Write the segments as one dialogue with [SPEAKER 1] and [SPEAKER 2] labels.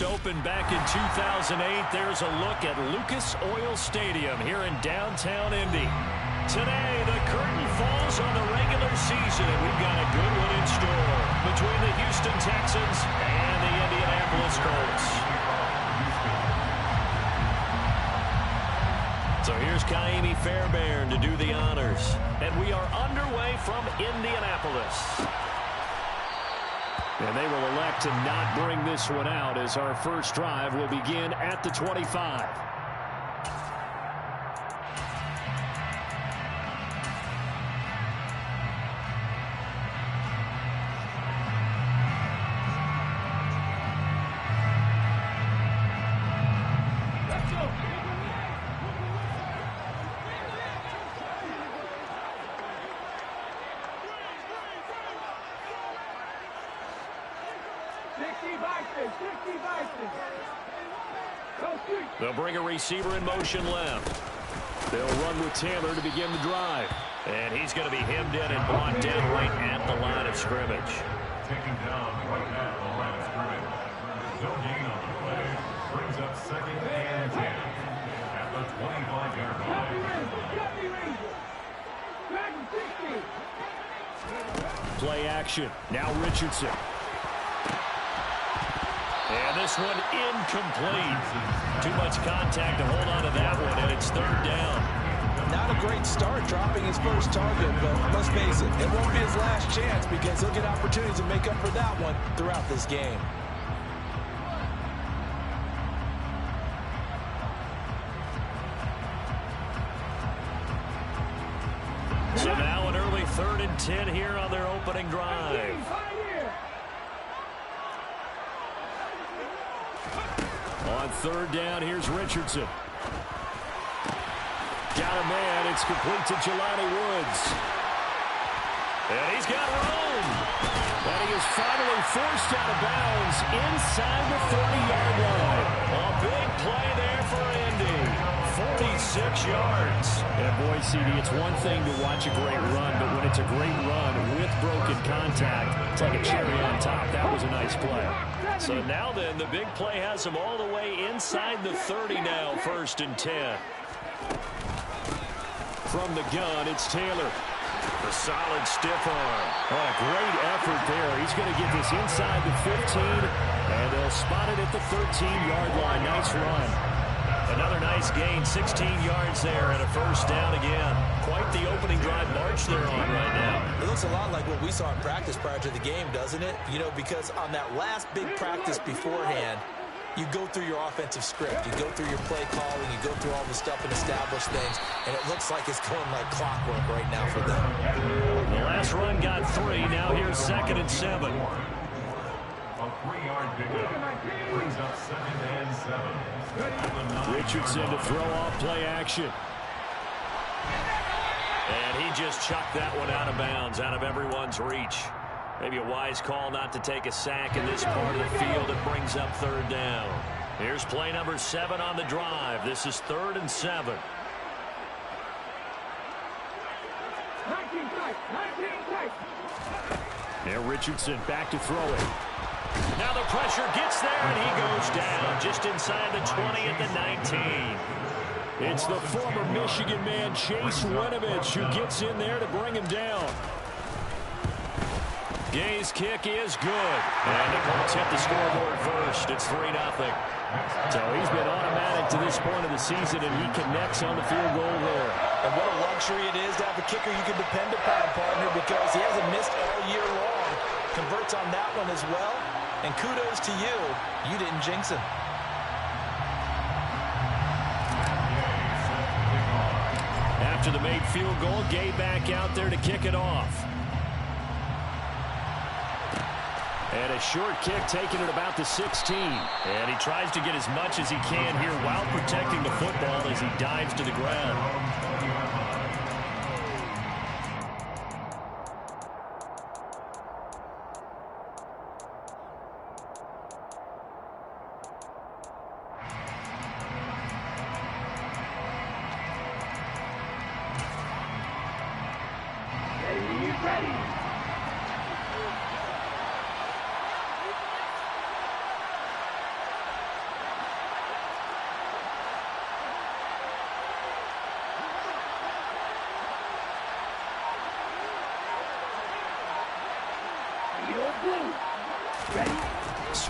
[SPEAKER 1] first opened back in 2008, there's a look at Lucas Oil Stadium here in downtown Indy. Today, the curtain falls on the regular season, and we've got a good one in store between the Houston Texans and the Indianapolis Colts. So here's Ka'imi Fairbairn to do the honors. And we are underway from Indianapolis. And they will elect to not bring this one out as our first drive will begin at the 25. They'll bring a receiver in motion left. They'll run with Taylor to begin the drive. And he's going to be hemmed in and brought down right at the line of scrimmage.
[SPEAKER 2] Taken down right at the line of scrimmage. No gain on the play. Brings up 2nd and 10 at the 25-yard line.
[SPEAKER 1] Play action. Now Richardson. And this one incomplete. Too much contact to hold on to that one, and it's 3rd down.
[SPEAKER 3] Not a great start dropping his first target, but let's face it, it won't be his last chance because he'll get opportunities to make up for that one throughout this game.
[SPEAKER 1] So now an early 3rd and 10 here on their opening drive. On 3rd down, here's Richardson. Got a man. It's complete to Jelani Woods. And he's got room. And he is finally forced out of bounds inside the 30-yard line. A big play there for Indy. 46 yards. And boy, CD, it's one thing to watch a great run, but when it's a great run with broken contact, it's like a cherry on top. That was a nice play. So now then, the big play has him all the way inside the 30 now, 1st and 10. From the gun, it's Taylor. The solid stiff arm. Oh, a great effort there. He's going to get this inside the 15, and they'll spot it at the 13-yard line. Nice run. Another nice gain, 16 yards there, and a 1st down again. Quite the opening drive march they're on right now.
[SPEAKER 3] It looks a lot like what we saw in practice prior to the game, doesn't it? You know, because on that last big practice beforehand, you go through your offensive script. You go through your play calling. You go through all the stuff and establish things, and it looks like it's going like clockwork right now for them.
[SPEAKER 1] The last run got 3. Now here's 2nd and 7.
[SPEAKER 2] A 3-yard pickup. Brings up 2nd and 7.
[SPEAKER 1] Richardson to throw off play action. And he just chucked that one out of bounds, out of everyone's reach. Maybe a wise call not to take a sack in this part of the field. It brings up 3rd down. Here's play number 7 on the drive. This is 3rd and 7. Now Richardson back to throw it. Now the pressure gets there, and he goes down just inside the 20 at the 19. It's the former Michigan man, Chase Winovich, who gets in there to bring him down. Gay's kick is good. And the Colts hit the scoreboard first. It's 3-0. So he's been automatic to this point of the season, and he connects on the field goal there.
[SPEAKER 3] And what a luxury it is to have a kicker you can depend upon, partner, because he hasn't missed all year long. Converts on that one as well. And kudos to you. You didn't jinx him.
[SPEAKER 1] After the made field goal, Gay back out there to kick it off. And a short kick taken at about the 16. And he tries to get as much as he can here while protecting the football as he dives to the ground.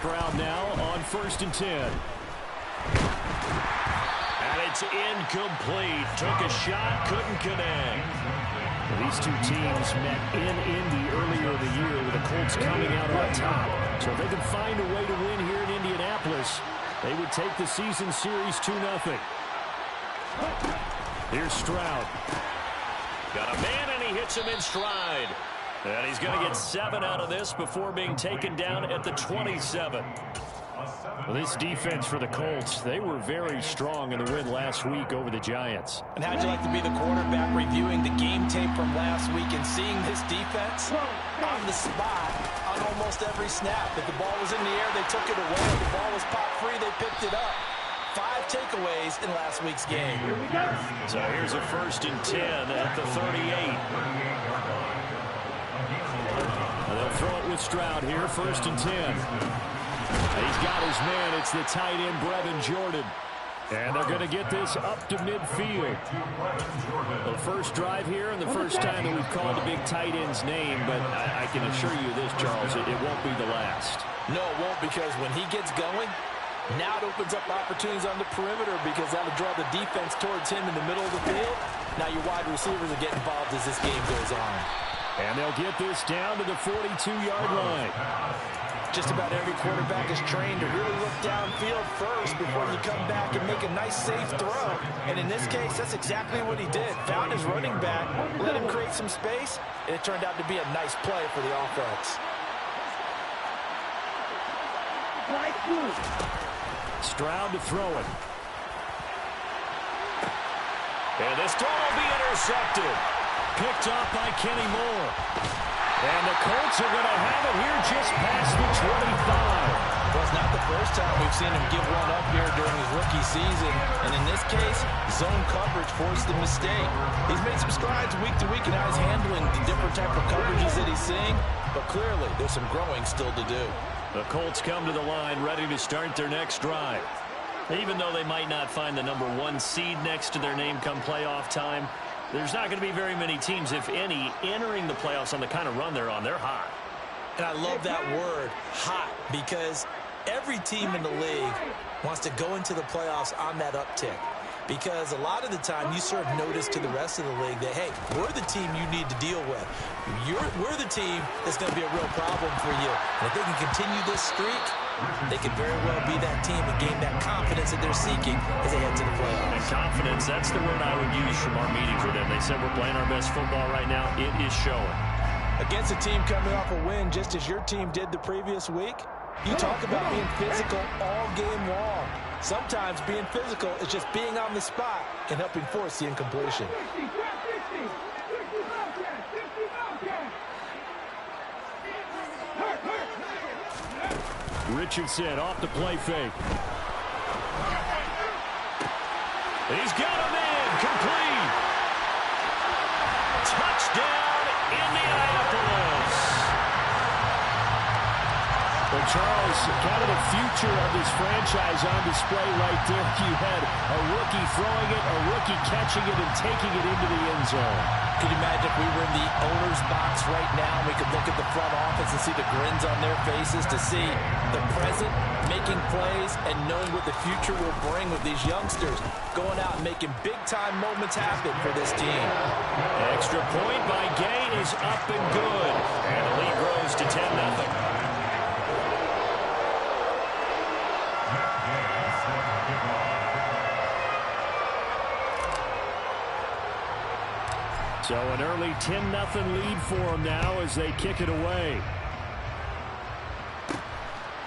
[SPEAKER 1] Stroud now on 1st and 10. And it's incomplete. Took a shot, couldn't connect. These two teams met in Indy earlier in the year with the Colts coming out on top. So if they can find a way to win here in Indianapolis, they would take the season series 2-0. Here's Stroud. Got a man, and he hits him in stride. And he's going to get 7 out of this before being taken down at the 27. Well, this defense for the Colts, they were very strong in the win last week over the Giants.
[SPEAKER 3] And how'd you like to be the quarterback reviewing the game tape from last week and seeing this defense on the spot on almost every snap? If the ball was in the air, they took it away. If the ball was popped free, they picked it up. 5 takeaways in last week's game.
[SPEAKER 1] So here's a 1st and 10 at the 38. They'll throw it with Stroud here, 1st and 10. He's got his man. It's the tight end, Brevin Jordan. And they're going to get this up to midfield. The first drive here and the first time that we've called a big tight end's name, but I can assure you this, Charles, it won't be the last.
[SPEAKER 3] No, it won't, because when he gets going, now it opens up opportunities on the perimeter, because that'll draw the defense towards him in the middle of the field. Now your wide receivers will get involved as this game goes on.
[SPEAKER 1] And they'll get this down to the 42-yard line.
[SPEAKER 3] Just about every quarterback is trained to really look downfield first before you come back and make a nice, safe throw. And in this case, that's exactly what he did. Found his running back, let him create some space, and it turned out to be a nice play for the offense.
[SPEAKER 1] Stroud to throw it. And this throw will be intercepted. Picked off by Kenny Moore. And the Colts are going to have it here just past the 25.
[SPEAKER 3] Well, it's not the first time we've seen him give one up here during his rookie season. And in this case, zone coverage forced the mistake. He's made some strides week to week, and now he's handling the different type of coverages that he's seeing. But clearly, there's some growing still to do.
[SPEAKER 1] The Colts come to the line ready to start their next drive. Even though they might not find the number 1 seed next to their name come playoff time, there's not going to be very many teams, if any, entering the playoffs on the kind of run they're on. They're hot.
[SPEAKER 3] And I love that word, hot, because every team in the league wants to go into the playoffs on that uptick. Because a lot of the time you serve notice to the rest of the league that, hey, we're the team you need to deal with. We're the team that's going to be a real problem for you. And if they can continue this streak, they could very well be that team and gain that confidence that they're seeking as they head to the playoffs.
[SPEAKER 1] And confidence, that's the word I would use from our meetings with them. They said we're playing our best football right now. It is showing.
[SPEAKER 3] Against a team coming off a win just as your team did the previous week, you talk about being physical all game long. Sometimes being physical is just being on the spot and helping force the incompletion.
[SPEAKER 1] Richardson off the play fake. He's got a man, complete. Touchdown, Indianapolis. Well, Charles, kind of the future of this franchise on display right there. You had a rookie throwing it, a rookie catching it, and taking it into the end zone.
[SPEAKER 3] Could you imagine if we were in the owner's box right now, we could look at the front office and see the grins on their faces, to see the present making plays and knowing what the future will bring with these youngsters going out and making big-time moments happen for this team.
[SPEAKER 1] Extra point by Gay is up and good. And the lead grows to 10-0. So an early 10-0 lead for them now as they kick it away.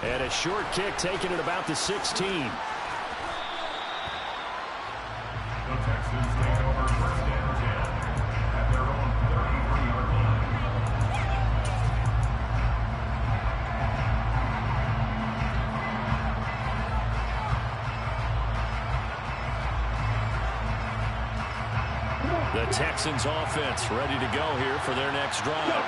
[SPEAKER 1] And a short kick taken at about the 16.
[SPEAKER 2] The Texans take over 1st and 10 at their own 33-yard line.
[SPEAKER 1] The Texans offense ready to go here for their next drive.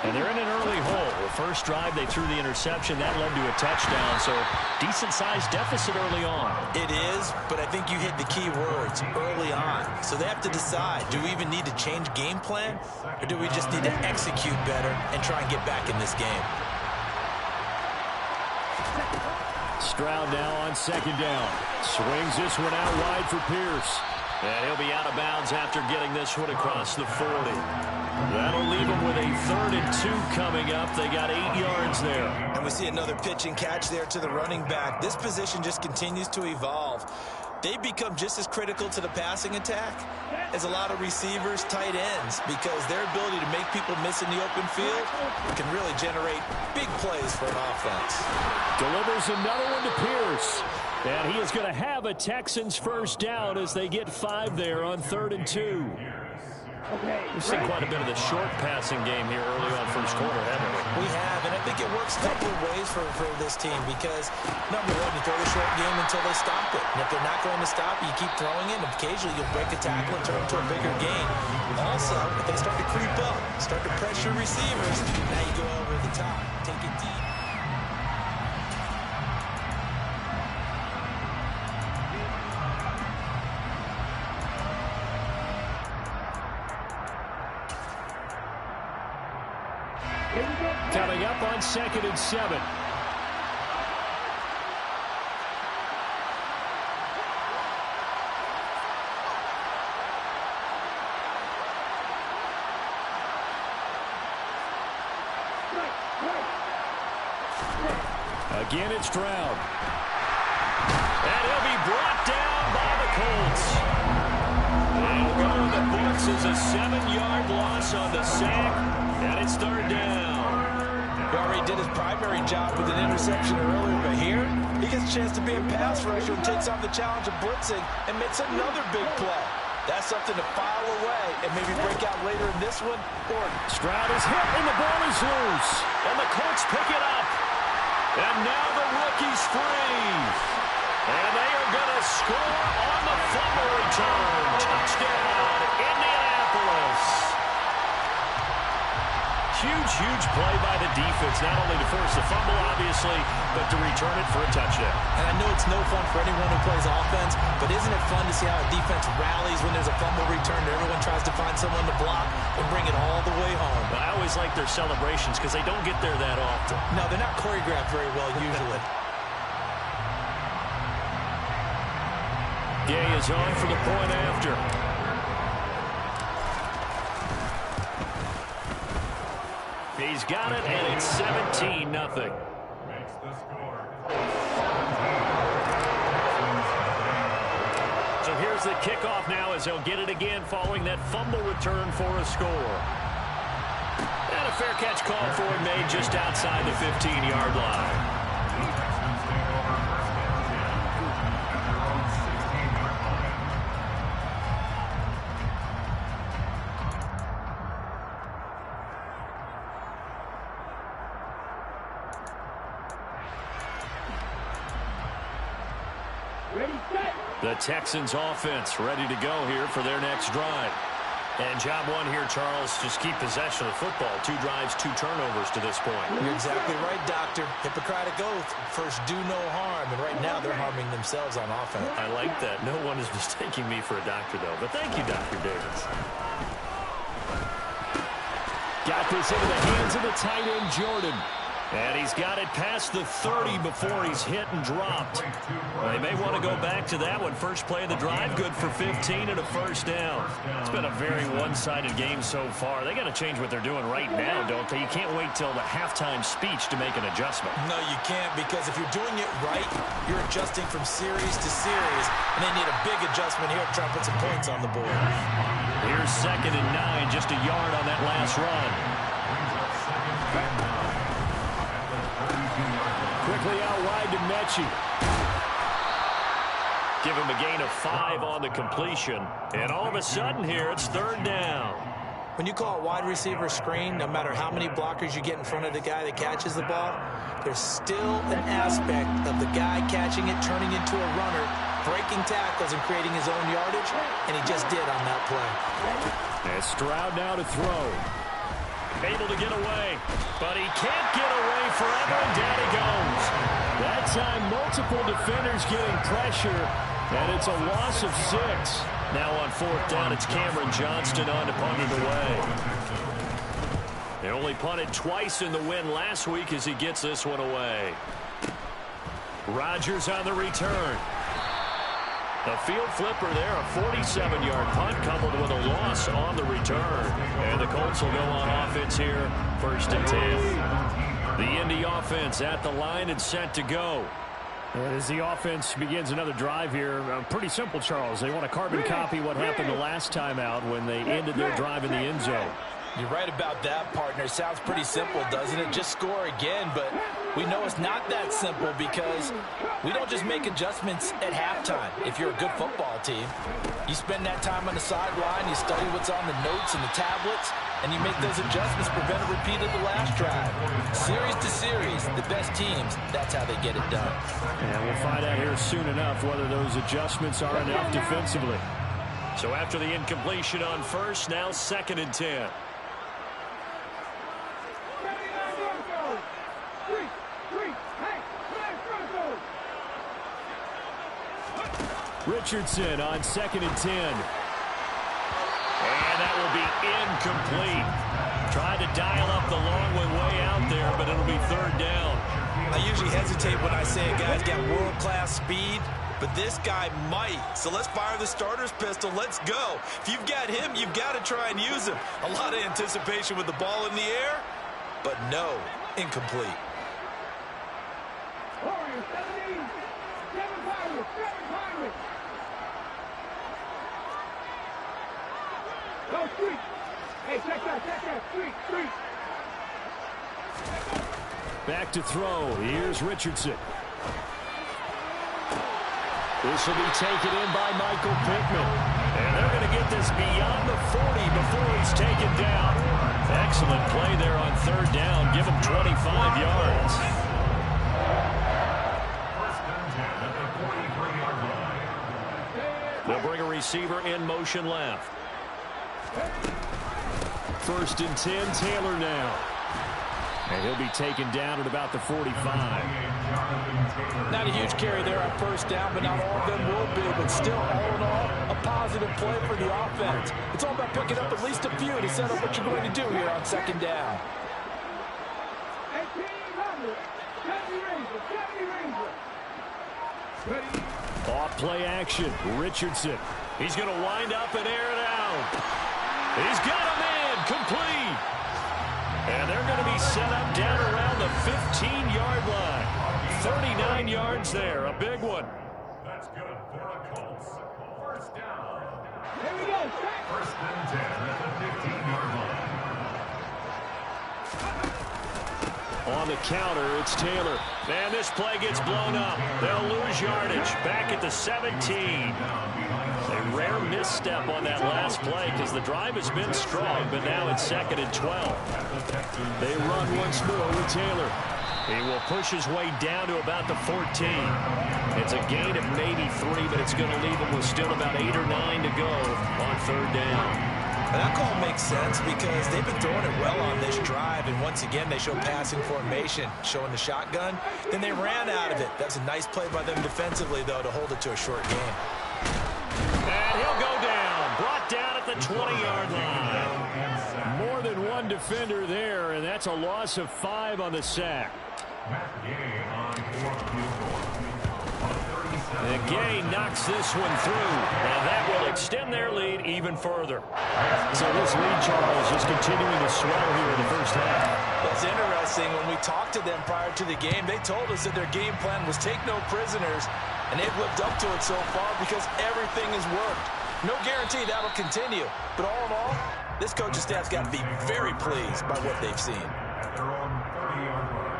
[SPEAKER 1] And they're in an early hole. The first drive, they threw the interception. That led to a touchdown, so decent-sized deficit early on.
[SPEAKER 3] It is, but I think you hit the key words, early on. So they have to decide, do we even need to change game plan, or do we just need to execute better and try and get back in this game?
[SPEAKER 1] Stroud now on second down. Swings this one out wide for Pierce. And he'll be out of bounds after getting this one across the 40. That'll leave them with a 3rd and 2 coming up. They got 8 yards there.
[SPEAKER 3] And we see another pitch and catch there to the running back. This position just continues to evolve. They become just as critical to the passing attack as a lot of receivers, tight ends, because their ability to make people miss in the open field can really generate big plays for an offense.
[SPEAKER 1] Delivers another one to Pierce. And he is going to have a Texans first down as they get 5 there on 3rd and 2. We've seen quite a bit of the short passing game here early on first quarter, haven't we?
[SPEAKER 3] We have, and I think it works a couple of ways for this team because, number one, you throw the short game until they stop it. And if they're not going to stop it, you keep throwing it, and occasionally you'll break a tackle and turn it to a bigger gain. Also, if they start to creep up, start to pressure receivers, now you go over the top, take it deep.
[SPEAKER 1] Coming up on 2nd and 7. Again, it's Stroud. And he'll be brought down by the Colts. It'll go to the books as a 7-yard loss on the sack, and it's 3rd down.
[SPEAKER 3] He already did his primary job with an interception earlier, but here he gets a chance to be a pass rusher and takes on the challenge of blitzing and makes another big play. That's something to file away and maybe break out later in this one.
[SPEAKER 1] Stroud is hit and the ball is loose. And the Colts pick it up. And now the rookie's free. And they are going to score on the fumble return. Touchdown, Indianapolis. Huge play by the defense, not only to force the fumble, obviously, but to return it for a touchdown.
[SPEAKER 3] And I know it's no fun for anyone who plays offense, but isn't it fun to see how a defense rallies when there's a fumble return and everyone tries to find someone to block and bring it all the way home?
[SPEAKER 1] But I always like their celebrations because they don't get there that often.
[SPEAKER 3] No, they're not choreographed very well usually.
[SPEAKER 1] Gay is on for the point after. He's got it, and it's 17-0.
[SPEAKER 2] Makes the score.
[SPEAKER 1] So here's the kickoff now as he'll get it again following that fumble return for a score. And a fair catch call for him made just outside the 15-yard line. The Texans offense ready to go here for their next drive. And job one here, Charles, just keep possession of the football. 2 drives, 2 turnovers to this point.
[SPEAKER 3] You're exactly right, Doctor. Hippocratic oath. First, do no harm. And right now, they're harming themselves on offense.
[SPEAKER 1] I like that. No one is mistaking me for a doctor, though. But thank you, Dr. Davis. Got this into the hands of the tight end, Jordan. And he's got it past the 30 before he's hit and dropped. Well, they may want to go back to that one. First play of the drive, good for 15 and a first down. It's been a very one-sided game so far. They got to change what they're doing right now, don't they? You can't wait till the halftime speech to make an adjustment.
[SPEAKER 3] No, you can't, because if you're doing it right, you're adjusting from series to series, and they need a big adjustment here to try to put some points on the board.
[SPEAKER 1] Here's 2nd and 9, just a yard on that last run. Quickly out wide to Mechie. Give him a gain of 5 on the completion. And all of a sudden here, it's 3rd down.
[SPEAKER 3] When you call a wide receiver screen, no matter how many blockers you get in front of the guy that catches the ball, there's still an aspect of the guy catching it, turning into a runner, breaking tackles and creating his own yardage, and he just did on that play.
[SPEAKER 1] And Stroud now to throw. Able to get away, but he can't get away forever, and down he goes. That time, multiple defenders getting pressure, and it's a loss of 6. Now on 4th down, it's Cameron Johnston on to punt it away. They only punted twice in the win last week as he gets this one away. Rodgers on the return. A field flipper there, a 47-yard punt coupled with a loss on the return. And the Colts will go on offense here, 1st and 10. The Indy offense at the line and set to go. As the offense begins another drive here, pretty simple, Charles. They want to carbon copy what happened the last time out when they ended their drive in the end zone.
[SPEAKER 3] You're right about that, partner. Sounds pretty simple, doesn't it? Just score again, but we know it's not that simple because we don't just make adjustments at halftime. If you're a good football team, you spend that time on the sideline, you study what's on the notes and the tablets, and you make those adjustments, prevent a repeat of the last drive. Series to series, the best teams, that's how they get it done.
[SPEAKER 1] And we'll find out here soon enough whether those adjustments are enough defensively. So after the incompletion on 1st, now 2nd and 10. Richardson on 2nd and 10. And that will be incomplete. Tried to dial up the long one way out there, but it'll be 3rd down.
[SPEAKER 3] I usually hesitate when I say a guy's got world-class speed, but this guy might. So let's fire the starter's pistol. Let's go. If you've got him, you've got to try and use him. A lot of anticipation with the ball in the air, but no, incomplete.
[SPEAKER 4] Hey, check that, street.
[SPEAKER 1] Back to throw. Here's Richardson. This will be taken in by Michael Pittman. And they're going to get this beyond the 40 before he's taken down. Excellent play there on 3rd down. Give him 25 yards. They'll bring a receiver in motion left. 1st and 10, Taylor now. And he'll be taken down at about the 45.
[SPEAKER 3] Not a huge carry there on 1st down, but not all of them will be. But still, all in all, a positive play for the offense. It's all about picking up at least a few to set up what you're going to do here on 2nd down.
[SPEAKER 1] Off play action. Richardson. He's going to wind up and air it out. He's got him in. Complete. And they're going to be set up down around the 15-yard line. 39 yards there. A big one.
[SPEAKER 2] That's good for the Colts. 1st down.
[SPEAKER 4] Here we go.
[SPEAKER 2] 1st and 10 at the 15-yard line.
[SPEAKER 1] On the counter, it's Taylor. Man, this play gets blown up. They'll lose yardage. Back at the 17. A rare misstep on that last play because the drive has been strong, but now it's 2nd and 12. They run once more with Taylor. He will push his way down to about the 14. It's a gain of maybe 3, but it's going to leave him with still about 8 or 9 to go on 3rd down.
[SPEAKER 3] And that call makes sense because they've been throwing it well on this drive, and once again they show passing formation, showing the shotgun. Then they ran out of it. That's a nice play by them defensively, though, to hold it to a short game.
[SPEAKER 1] And he'll go down. Brought down at the 20-yard line. More than one defender there, and that's a loss of 5 on the sack. And Gay knocks this one through. Now that will extend their lead even further. So this lead, Charles, is continuing to swell here in the 1st half.
[SPEAKER 3] That's interesting. When we talked to them prior to the game, they told us that their game plan was take no prisoners, and they've lived up to it so far because everything has worked. No guarantee that'll continue. But all in all, this coaching staff's got to be very pleased by what they've seen.
[SPEAKER 2] They're on 30-yard line.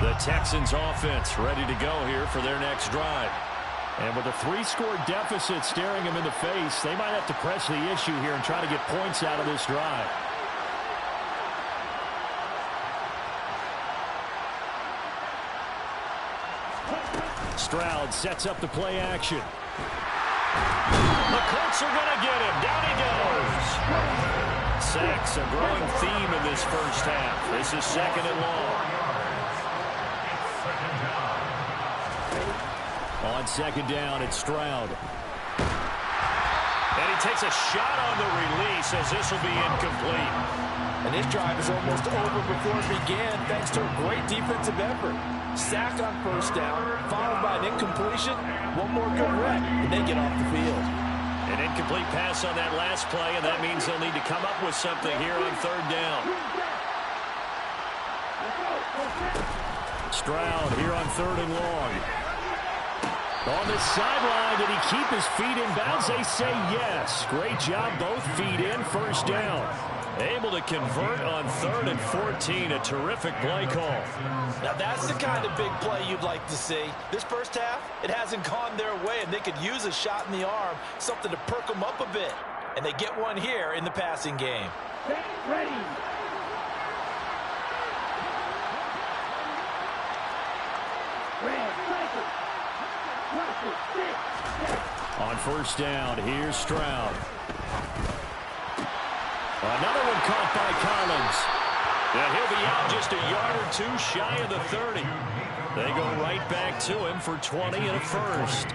[SPEAKER 1] The Texans offense ready to go here for their next drive. And with a 3-score deficit staring them in the face, they might have to press the issue here and try to get points out of this drive. Stroud sets up the play action. The Colts are going to get him. Down he goes. Sacks, a growing theme in this 1st half. This is 2nd and long. On 2nd down, it's Stroud. takes a shot on the release as this will be incomplete.
[SPEAKER 3] And this drive is almost over before it began thanks to a great defensive effort. Sack on first down, followed by an incompletion. One more good rep, and they get off the field.
[SPEAKER 1] An incomplete pass on that last play, and that means they'll need to come up with something here on third down. Stroud here on third and long. On the sideline, did he keep his feet in bounds? They say yes. Great job, both feet in, first down. Able to convert on 3rd and 14. A terrific play call.
[SPEAKER 3] Now that's the kind of big play you'd like to see. This first half, it hasn't gone their way, and they could use a shot in the arm, something to perk them up a bit. And they get one here in the passing game.
[SPEAKER 4] Ready.
[SPEAKER 1] On first down, here's Stroud. Another one caught by Collins. And he'll be out just a yard or two shy of the 30. They go right back to him for 20 and a first.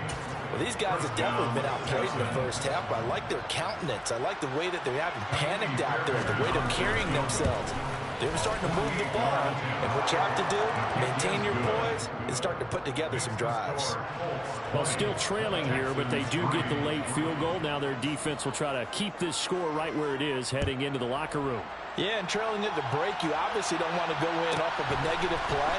[SPEAKER 3] Well, these guys have definitely been outplayed in the first half, but I like their countenance. I like the way that they haven't panicked out there, the way they're carrying themselves. They're starting to move the ball, and what you have to do, maintain your poise, and start to put together some drives.
[SPEAKER 1] Well, still trailing here, but they do get the late field goal. Now their defense will try to keep this score right where it is heading into the locker room.
[SPEAKER 3] Yeah, and trailing at the break, you obviously don't want to go in off of a negative play.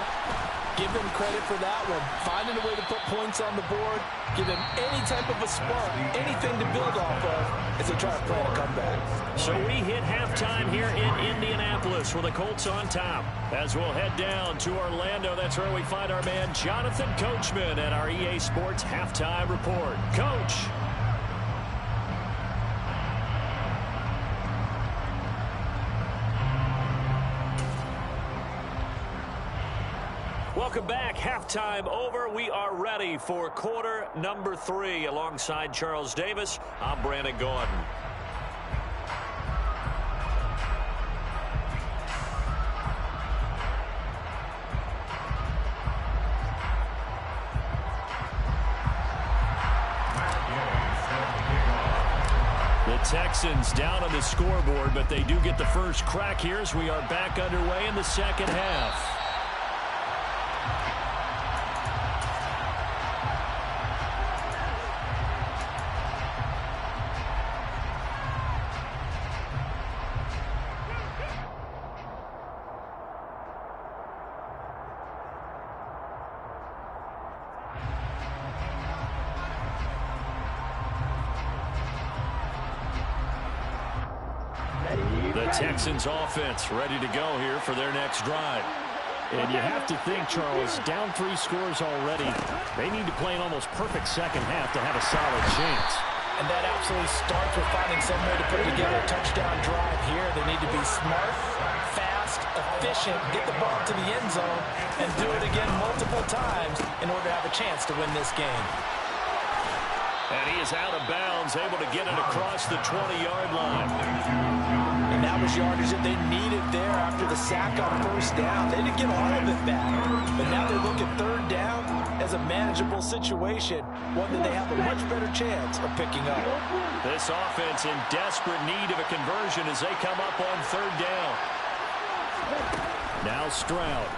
[SPEAKER 3] Give them credit for that one. Finding a way to put points on the board, give them any type of a spark, anything to build off of as they try to plan a comeback.
[SPEAKER 1] So we hit halftime here in Indianapolis with the Colts on top. As we'll head down to Orlando, that's where we find our man Jonathan Coachman at our EA Sports Halftime Report. Coach. Welcome back. Halftime over. We are ready for quarter number 3. Alongside Charles Davis, I'm Brandon Gordon. The Texans down on the scoreboard, but they do get the first crack here as we are back underway in the second half. The Texans offense ready to go here for their next drive. And you have to think, Charles, down 3 scores already. They need to play an almost perfect second half to have a solid chance.
[SPEAKER 3] And that absolutely starts with finding some way to put together a touchdown drive here. They need to be smart, fast, efficient, get the ball to the end zone, and do it again multiple times in order to have a chance to win this game.
[SPEAKER 1] And he is out of bounds, able to get it across the 20-yard line.
[SPEAKER 3] And that was yardage that they needed there after the sack on first down. They didn't get all of it back. But now they look at third down as a manageable situation, one that they have a much better chance of picking up.
[SPEAKER 1] This offense in desperate need of a conversion as they come up on third down. Now Stroud.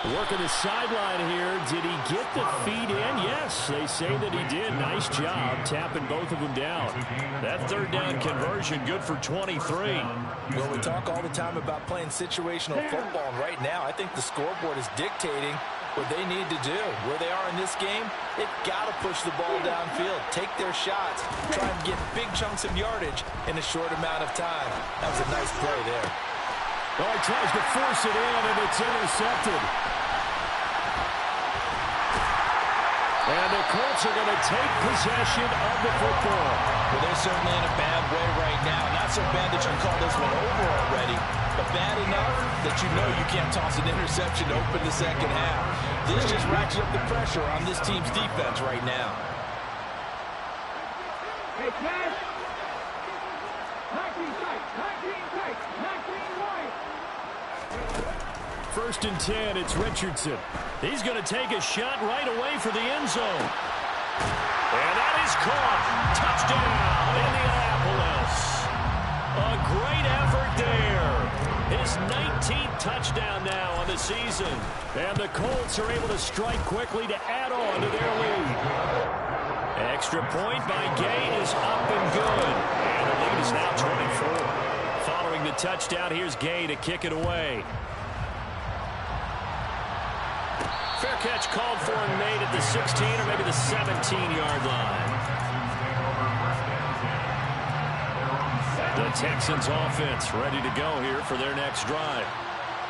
[SPEAKER 1] Working the sideline here. Did he get the feet in? Yes, they say that he did. Nice job tapping both of them down. That third down conversion good for 23.
[SPEAKER 3] Well, we talk all the time about playing situational football. And right now, I think the scoreboard is dictating what they need to do. Where they are in this game, they've got to push the ball downfield, take their shots, try and get big chunks of yardage in a short amount of time. That was a nice play there.
[SPEAKER 1] Oh, he tries to force it in, and it's intercepted. And the Colts are going to take possession of the football.
[SPEAKER 3] Well, they're certainly in a bad way right now. Not so bad that you can call this one over already, but bad enough that you know you can't toss an interception to open the second half. This just ratchets up the pressure on this team's defense right now.
[SPEAKER 4] Hey, Cash. 19 tight, 19 tight, 19 wide.
[SPEAKER 1] First and 10, it's Richardson. He's going to take a shot right away for the end zone. And that is is caught. Touchdown, Indianapolis. A great effort there. His 19th touchdown now on the season. And the Colts are able to strike quickly to add on to their lead. Extra point by Gay is up and good. And the lead is now 24. Following the touchdown, here's Gay to kick it away. Fair catch called for and made at the 16 or maybe the 17-yard line. The Texans offense ready to go here for their next drive.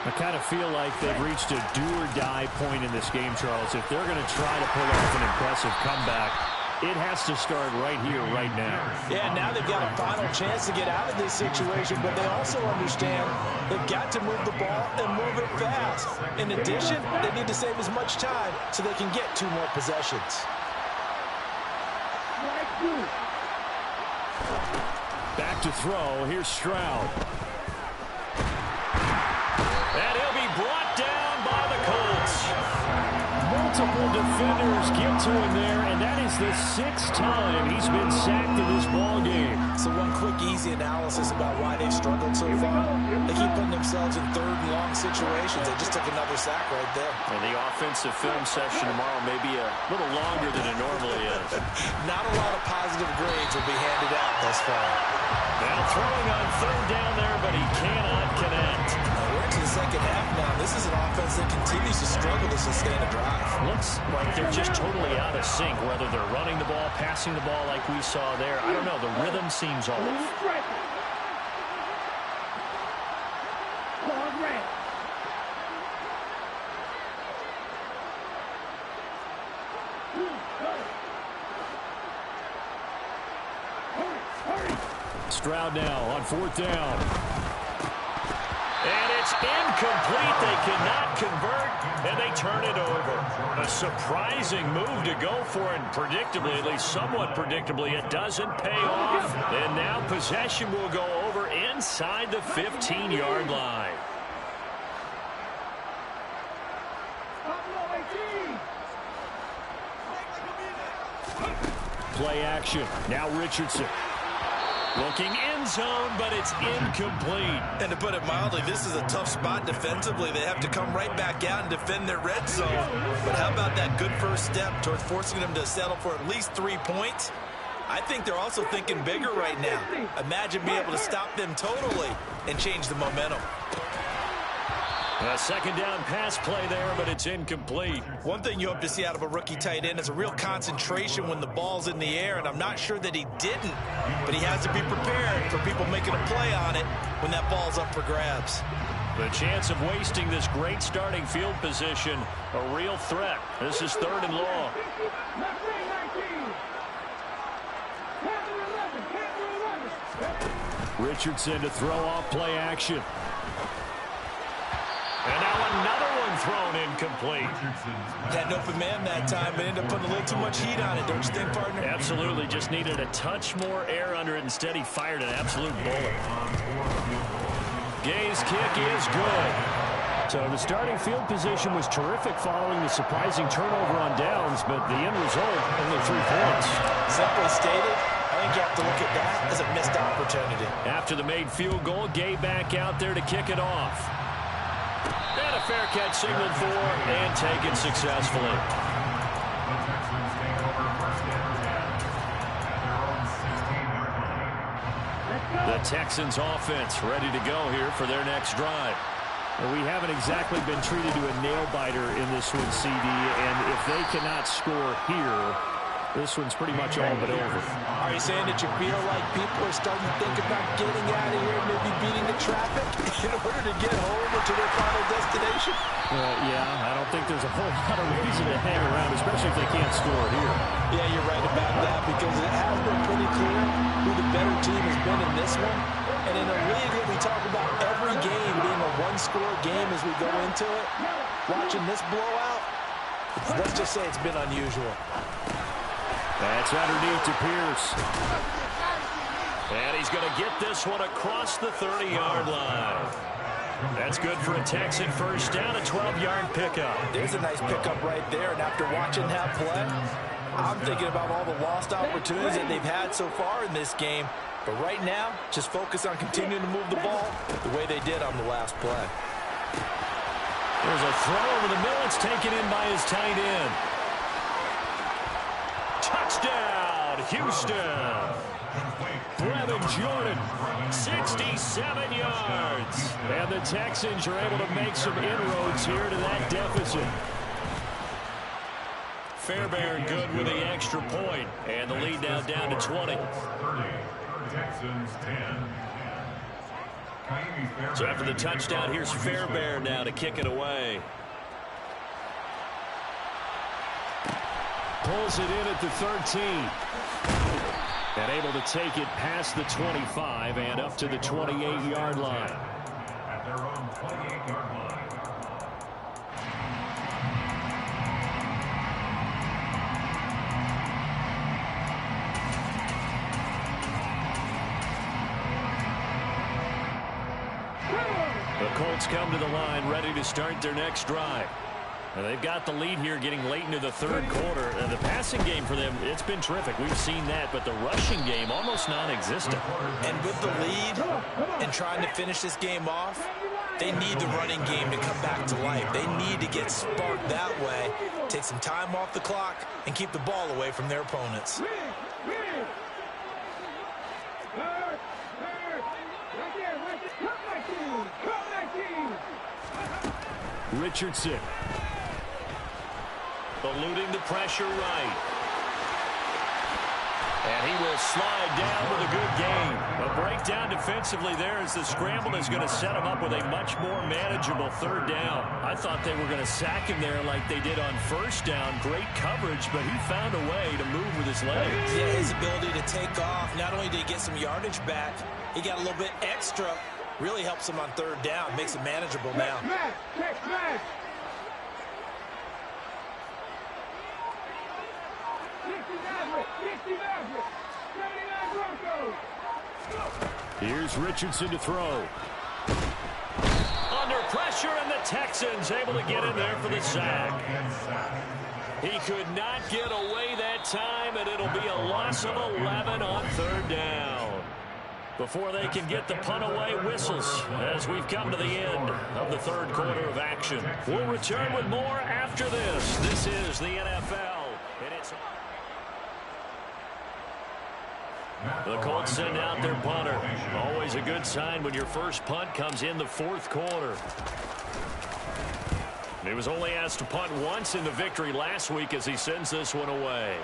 [SPEAKER 1] I kind of feel like they've reached a do-or-die point in this game, Charles. If they're going to try to pull off an impressive comeback, it has to start right here, right now.
[SPEAKER 3] Yeah, now they've got a final chance to get out of this situation, but they also understand they've got to move the ball and move it fast. In addition, they need to save as much time so they can get 2 more possessions.
[SPEAKER 1] Back to throw. Here's Stroud. And he'll be brought down by the Colts. Multiple defenders get to him there, and that is the 6th time he's been sacked in this ballgame.
[SPEAKER 3] So one quick, easy analysis about why they've struggled so far. They keep putting themselves in 3rd and long situations. They just took another sack right there.
[SPEAKER 1] And the offensive film session tomorrow may be a little longer than it normally is.
[SPEAKER 3] Not a lot of positive grades will be handed out thus far.
[SPEAKER 1] Now throwing on 3rd down there, but he cannot connect.
[SPEAKER 3] We're into the second half now. This is an offense that continues to struggle to sustain a drive.
[SPEAKER 1] Looks like they're just totally out of sync, whether they're running the ball, passing the ball like we saw there. I don't know. The rhythm seems off. Stroud now on 4th down. And it's incomplete. They cannot convert, and they turn it over. A surprising move to go for, and predictably, at least somewhat predictably, it doesn't pay off. And now possession will go over inside the 15-yard line. Play action. Now Richardson. Looking end zone, but it's incomplete.
[SPEAKER 3] And to put it mildly, this is a tough spot defensively. They have to come right back out and defend their red zone. But how about that good first step towards forcing them to settle for at least 3 points? I think they're also thinking bigger right now. Imagine being able to stop them totally and change the momentum.
[SPEAKER 1] A 2nd down pass play there, but it's incomplete.
[SPEAKER 3] One thing you hope to see out of a rookie tight end is a real concentration when the ball's in the air, and I'm not sure that he didn't, but he has to be prepared for people making a play on it when that ball's up for grabs.
[SPEAKER 1] The chance of wasting this great starting field position, a real threat. This is 3rd and long. Richardson to throw off play action. And now another one thrown incomplete.
[SPEAKER 3] Had an open man that time, but ended up putting a little too much heat on it, don't you think, partner?
[SPEAKER 1] Absolutely. Just needed a touch more air under it. Instead, he fired an absolute bullet. Gay's kick is good. So the starting field position was terrific following the surprising turnover on downs, but the end result, only 3 points.
[SPEAKER 3] Simply stated, I think you have to look at that as a missed opportunity.
[SPEAKER 1] After the made field goal, Gay back out there to kick it off. And a fair catch signaled for and taken successfully. The Texans offense ready to go here for their next drive. Well, we haven't exactly been treated to a nail-biter in this one, CD, and if they cannot score here, this one's pretty much all but over.
[SPEAKER 3] Are you saying that you feel like people are starting to think about getting out of here, maybe beating the traffic in order to get home or to their final destination?
[SPEAKER 1] Yeah, I don't think there's a whole lot of reason to hang around, especially if they can't score here.
[SPEAKER 3] Yeah, you're right about that, because it has been pretty clear who the better team has been in this one. And in a league that we talk about every game being a one-score game as we go into it, watching this blowout, let's just say it's been unusual.
[SPEAKER 1] That's underneath to Pierce. And he's going to get this one across the 30-yard line. That's good for a Texan first down, a 12-yard pickup.
[SPEAKER 3] There's a nice pickup right there, and after watching that play, I'm thinking about all the lost opportunities that they've had so far in this game. But right now, just focus on continuing to move the ball the way they did on the last play.
[SPEAKER 1] There's a throw over the middle. It's taken in by his tight end. Touchdown, Houston. Brevin Jordan, 67 yards. And the Texans are able to make some inroads here to that deficit. Fairbairn good with the extra point. And the lead now down to 20.
[SPEAKER 2] 30. Texans 10.
[SPEAKER 1] So after the touchdown, here's Fairbairn now to kick it away. Pulls it in at the 13. And able to take it past the 25 and up to the 28-yard line.
[SPEAKER 2] At their own 28-yard line.
[SPEAKER 1] The Colts come to the line ready to start their next drive. And they've got the lead here getting late into the third quarter. And the passing game for them, it's been terrific. We've seen that, but the rushing game almost non-existent.
[SPEAKER 3] And with the lead and trying to finish this game off, they need the running game to come back to life. They need to get sparked that way, take some time off the clock, and keep the ball away from their opponents.
[SPEAKER 1] Richardson. Eluding the pressure right. And he will slide down with a good gain. A breakdown defensively there as the scramble is going to set him up with a much more manageable third down. I thought they were going to sack him there like they did on first down. Great coverage, but he found a way to move with his legs.
[SPEAKER 3] Yeah, his ability to take off. Not only did he get some yardage back, he got a little bit extra. Really helps him on third down. Makes it manageable now.
[SPEAKER 1] Here's Richardson to throw. Under pressure, and the Texans able to get in there for the sack. He could not get away that time, and it'll be a loss of 11 on third down. Before they can get the punt away, whistles as we've come to the end of the third quarter of action. We'll return with more after this. This is the NFL, and it's... The Colts send out their punter. Always a good sign when your first punt comes in the fourth quarter. He was only asked to punt once in the victory last week as he sends this one away.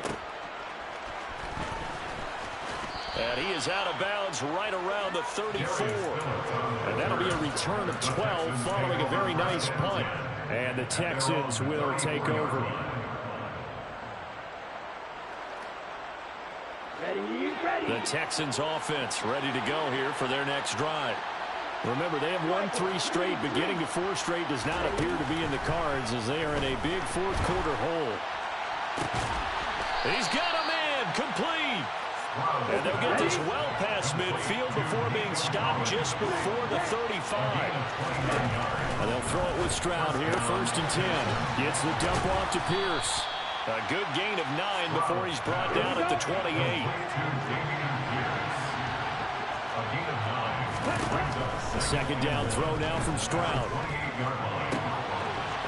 [SPEAKER 1] And he is out of bounds right around the 34. And that'll be a return of 12 following a very nice punt. And the Texans will take over. The Texans offense ready to go here for their next drive. Remember, they have won 3 straight, but getting to 4 straight does not appear to be in the cards as they are in a big fourth quarter hole. He's got a man complete. And they'll get this well past midfield before being stopped just before the 35. And they'll throw it with Stroud here, 1st and 10. Gets the dump off to Pierce. A good gain of 9 before he's brought down at the 28. The second down throw now from Stroud.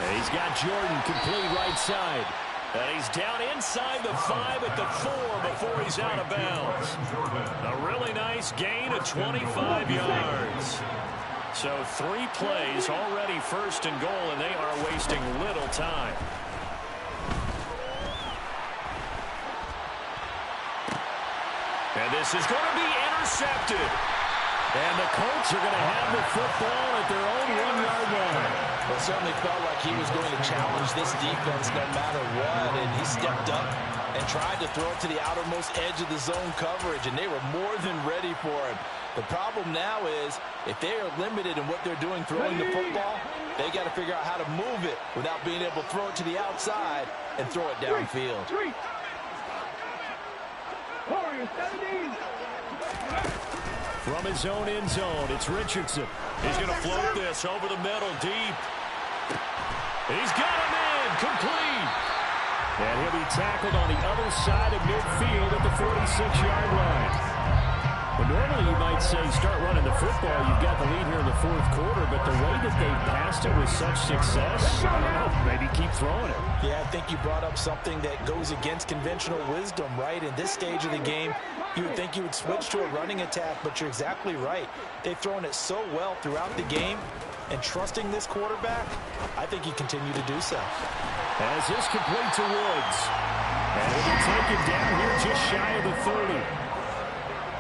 [SPEAKER 1] And he's got Jordan complete right side. And he's down inside the 5 at the 4 before he's out of bounds. A really nice gain of 25 yards. So 3 plays already 1st and goal, and they are wasting little time. And this is going to be intercepted. And the Colts are going to have the football at their own 1-yard line.
[SPEAKER 3] Well, it certainly felt like he was going to challenge this defense no matter what, and he stepped up and tried to throw it to the outermost edge of the zone coverage, and they were more than ready for him. The problem now is if they are limited in what they're doing throwing the football, they got to figure out how to move it without being able to throw it to the outside and throw it downfield.
[SPEAKER 1] From his own end zone, it's Richardson. He's going to float this over the middle deep. He's got a man complete. And he'll be tackled on the other side of midfield at the 46-yard line. Well, normally you might say start running the football. You've got the lead here in the fourth quarter, but the way that they've passed it with such success, I don't know, maybe keep throwing it.
[SPEAKER 3] Yeah, I think you brought up something that goes against conventional wisdom, right? In this stage of the game, you would think you would switch to a running attack, but you're exactly right. They've thrown it so well throughout the game, and trusting this quarterback, I think you continue to do so.
[SPEAKER 1] As this complete to Woods. And he'll be taken down here just shy of the 30.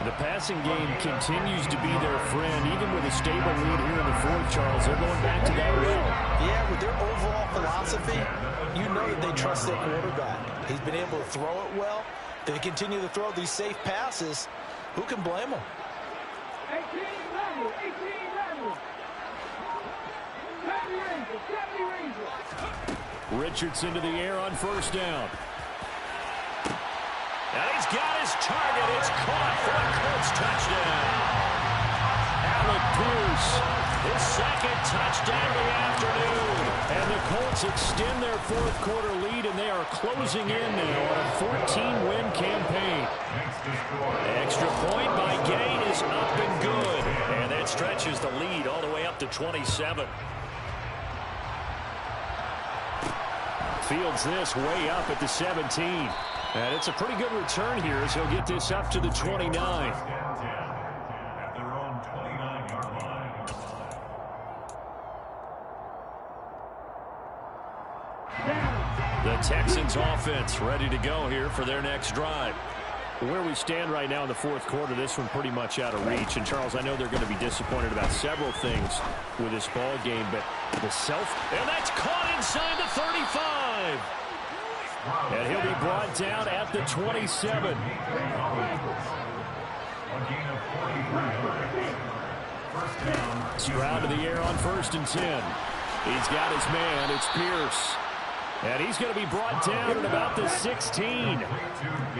[SPEAKER 1] The passing game continues to be their friend, even with a stable lead here in the fourth, Charles. They're going back to that well.
[SPEAKER 3] Yeah, with their overall philosophy, you know that they trust their quarterback. He's been able to throw it well. They continue to throw these safe passes. Who can blame them?
[SPEAKER 4] 18 level, 18 level. 70 Rangers, 70 Rangers.
[SPEAKER 1] Richardson to the air on first down. And he's got his target. It's caught for a Colts touchdown. Alec Pierce, his second touchdown of the afternoon. And the Colts extend their fourth quarter lead, and they are closing in now on a 14-win campaign. Extra point by Gain is up and good. And that stretches the lead all the way up to 27. Fields this way up at the 17. And it's a pretty good return here as he'll get this up to the 29.
[SPEAKER 2] At their own 29-yard line.
[SPEAKER 1] The Texans offense ready to go here for their next drive. Where we stand right now in the fourth quarter, this one pretty much out of reach. And, Charles, I know they're going to be disappointed about several things with this ball game, but the and that's caught inside the 35. And he'll be brought down at the 27. Stroud to the air on 1st and 10. He's got his man. It's Pierce. And he's going to be brought down at about the 16.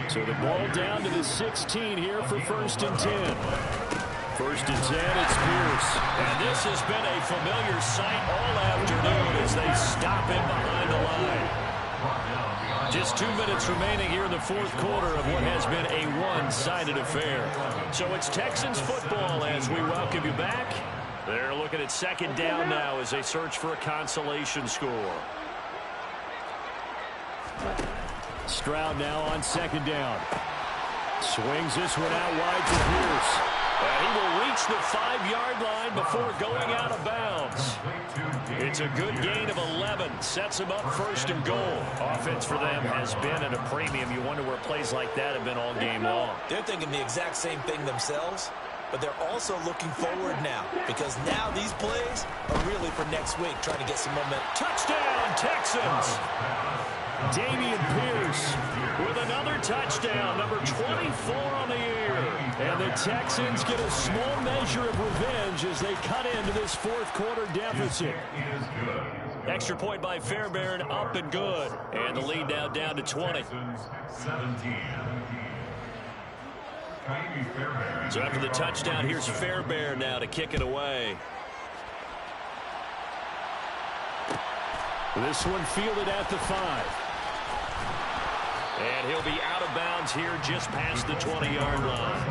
[SPEAKER 1] So the ball down to the 16 here for 1st and 10. 1st and 10, it's Pierce. And this has been a familiar sight all afternoon as they stop him behind the line. Just 2 minutes remaining here in the fourth quarter of what has been a one-sided affair. So it's Texans football as we welcome you back. They're looking at second down now as they search for a consolation score. Stroud now on second down. Swings this one out wide to Pierce. And he will reach the 5-yard line before going out of bounds. It's a good gain of 11. Sets him up 1st and goal. Offense for them has been at a premium. You wonder where plays like that have been all game long.
[SPEAKER 3] They're thinking the exact same thing themselves, but they're also looking forward now because now these plays are really for next week, trying to get some momentum.
[SPEAKER 1] Touchdown, Texans! Dameon Pierce with another touchdown, number 24 on the year. And the Texans get a small measure of revenge as they cut into this fourth quarter deficit. Extra point by Fairbairn, up and good. And the lead now down to 20.
[SPEAKER 2] 17.
[SPEAKER 1] So after the touchdown, here's Fairbairn now to kick it away. This one fielded at the 5. And he'll be out of bounds here just past the 20-yard line.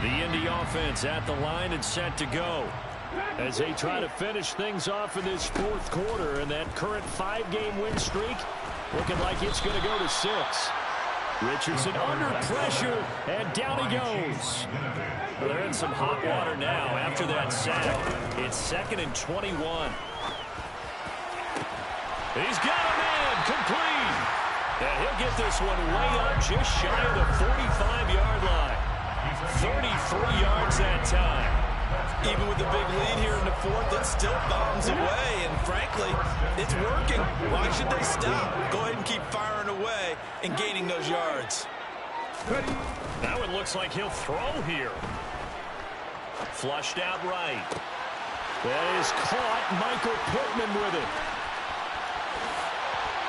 [SPEAKER 1] The Indy offense at the line and set to go as they try to finish things off in this fourth quarter. And that current 5-game win streak looking like it's going to go to 6. Richardson under pressure, and down he goes. Well, they're in some hot water now after that sack. It's 2nd and 21. He's got a man complete. And he'll get this one way up just shy of the 45-yard line. 33 yards that time.
[SPEAKER 3] Even with the big lead here in the fourth, it still bombs away, and frankly, it's working. Why should they stop? Go ahead and keep firing away and gaining those yards.
[SPEAKER 1] That one looks like he'll throw here. Flushed out right. That is caught. Michael Pittman with it.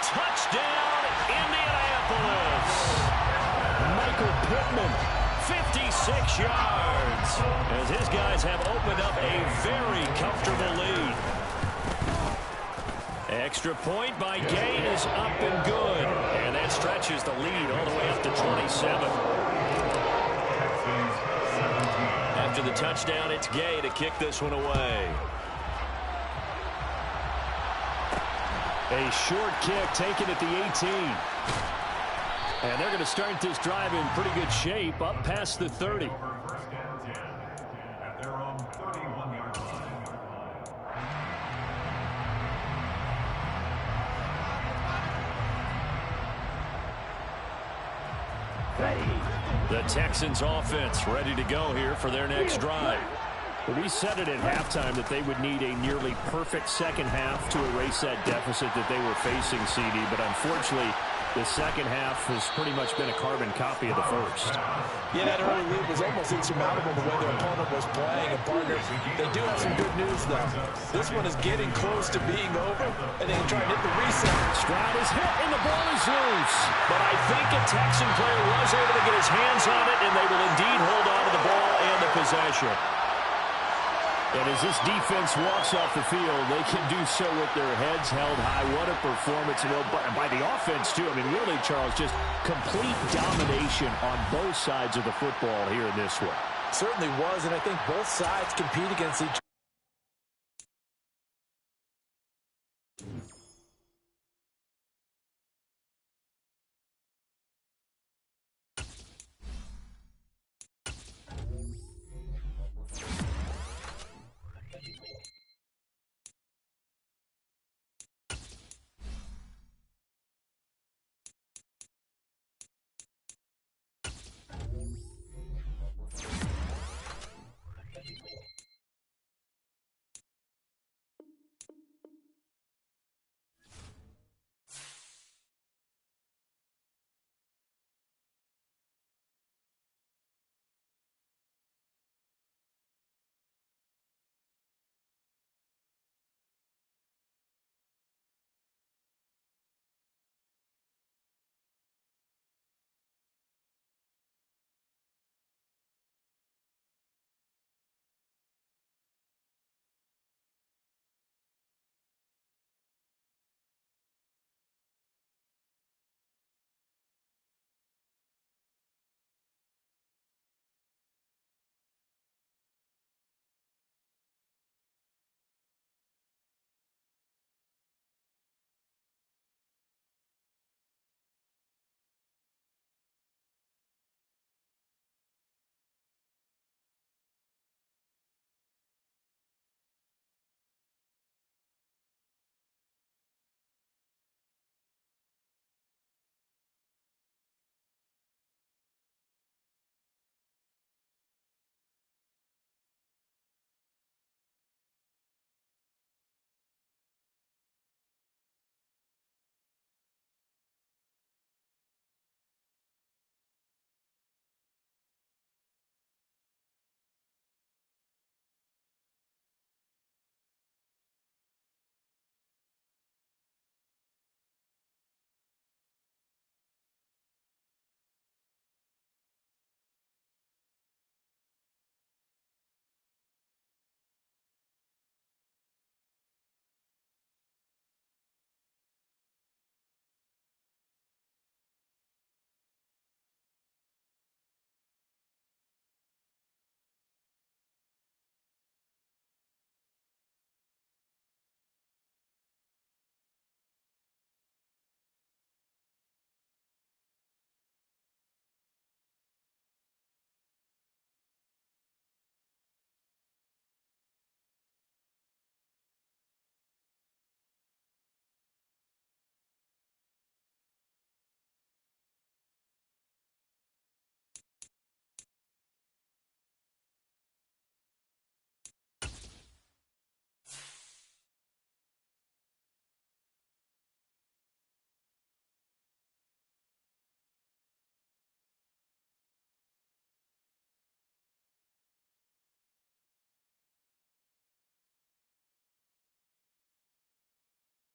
[SPEAKER 1] Touchdown, Indianapolis. Michael Pittman 56 yards. As his guys have opened up a very comfortable lead. Extra point by Gay is up and good. And that stretches the lead all the way up to 27. After the touchdown, it's Gay to kick this one away. A short kick taken at the 18. And they're going to start this drive in pretty good shape, up past the 30.
[SPEAKER 2] First and 10 at their own 31-yard line.
[SPEAKER 1] The Texans offense ready to go here for their next drive. We said it at halftime that they would need a nearly perfect second half to erase that deficit that they were facing, CD. But unfortunately, the second half has pretty much been a carbon copy of the first.
[SPEAKER 3] Yeah, that early lead was almost insurmountable the way their opponent was playing. And partner, they do have some good news, though. This one is getting close to being over, and they can try and hit the reset.
[SPEAKER 1] Stroud is hit, and the ball is loose. But I think a Texan player was able to get his hands on it, and they will indeed hold on to the ball and the possession. And as this defense walks off the field, they can do so with their heads held high. What a performance. And by the offense, too. I mean, really, Charles, just complete domination on both sides of the football here in this one.
[SPEAKER 3] Certainly was, and I think both sides compete against each other.